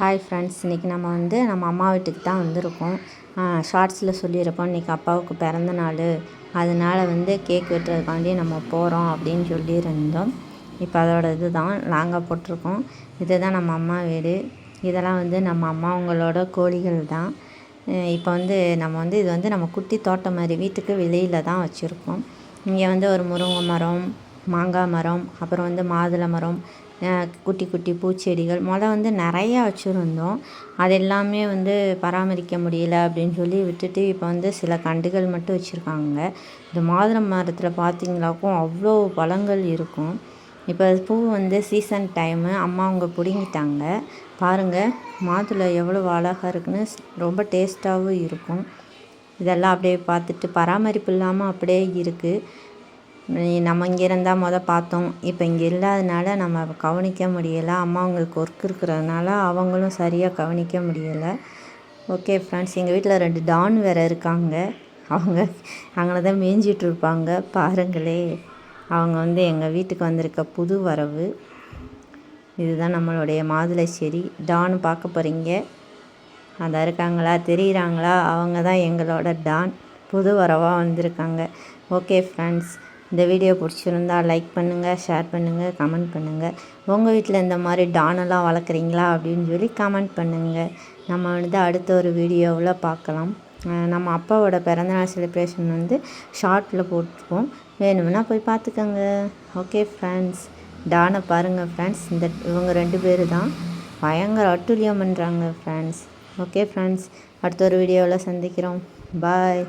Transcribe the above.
Hi friends, இன்றைக்கி நம்ம அம்மா வீட்டுக்கு தான் வந்திருக்கோம். ஷார்ட்ஸில் சொல்லியிருப்போம் இன்றைக்கி அப்பாவுக்கு பிறந்த நாள், அதனால் கேக் வெட்டுறதுக்காண்டி நம்ம போகிறோம் அப்படின்னு சொல்லியிருந்தோம். இப்போ அதோட இது தான் நாங்கள் போட்டிருக்கோம். இதுதான் நம்ம அம்மா வீடு. இதெல்லாம் நம்ம அம்மா அவங்களோட கோழிகள் தான். இப்போ நம்ம இது நம்ம குட்டி தோட்டம் மாதிரி வீட்டுக்கு வெளியில் தான் வச்சுருக்கோம். இங்கே ஒரு முருங்கை மரம், மாங்காய் மரம், அப்புறம் மாதுளை மரம், குட்டி குட்டி பூச்செடிகள் நிறையா வச்சுருந்தோம். அது எல்லாமே பராமரிக்க முடியல அப்படின்னு சொல்லி விட்டுட்டு இப்போ சில கண்டுகள் மட்டும் வச்சுருக்காங்க. இந்த மாதுளை மரத்தில் பார்த்திங்களாக்கும் அவ்வளோ பழங்கள் இருக்கும். இப்போ பூ சீசன் டைமு. அம்மா அவங்க பிடுங்கிட்டாங்க. பாருங்கள், மாதுளை எவ்வளோ அழகாக இருக்குன்னு, ரொம்ப டேஸ்ட்டாகவும் இருக்கும். இதெல்லாம் அப்படியே பார்த்துட்டு பராமரிப்பு இல்லாமல் அப்படியே இருக்குது. நம்ம இங்கே இருந்தால் பார்த்தோம். இப்போ இங்கே இல்லாதனால நம்ம கவனிக்க முடியலை. அம்மா அவங்களுக்கு ஒர்க் இருக்கிறதுனால அவங்களும் சரியாக கவனிக்க முடியலை. ஓகே ஃப்ரெண்ட்ஸ், எங்கள் வீட்டில் 2 டான் வேறு இருக்காங்க. அவங்க அங்கே தான் மேய்ஞ்சிட்ருப்பாங்க. பாருங்களே, அவங்க எங்கள் வீட்டுக்கு வந்திருக்க புது வரவு. இதுதான் நம்மளுடைய மாதுளை செடி. டான் பார்க்க போகிறீங்க. அதான் இருக்காங்களா, தெரியுறாங்களா? அவங்க தான் எங்களோட டான். புது வரவாக வந்திருக்காங்க. ஓகே ஃப்ரெண்ட்ஸ், இந்த வீடியோ பிடிச்சிருந்தா லைக் பண்ணுங்கள், ஷேர் பண்ணுங்கள், கமெண்ட் பண்ணுங்கள். உங்கள் வீட்டில் இந்த மாதிரி டானெல்லாம் வளர்க்குறீங்களா அப்படின்னு சொல்லி கமெண்ட் பண்ணுங்கள். நம்ம அடுத்த ஒரு வீடியோவில் பார்க்கலாம். நம்ம அப்பாவோட பிறந்தநாள் செலிப்ரேஷன் ஷார்ட்டில் போட்டிருக்கோம். வேணும்னா போய் பார்த்துக்கோங்க. ஓகே ஃப்ரெண்ட்ஸ், டானை பாருங்கள் ஃப்ரெண்ட்ஸ். இவங்க 2 பேர் தான் பயங்கர அட்டூழியம் பண்ணுறாங்க ஃப்ரெண்ட்ஸ். ஓகே ஃப்ரெண்ட்ஸ், அடுத்த ஒரு வீடியோவில் சந்திக்கிறோம். பாய்.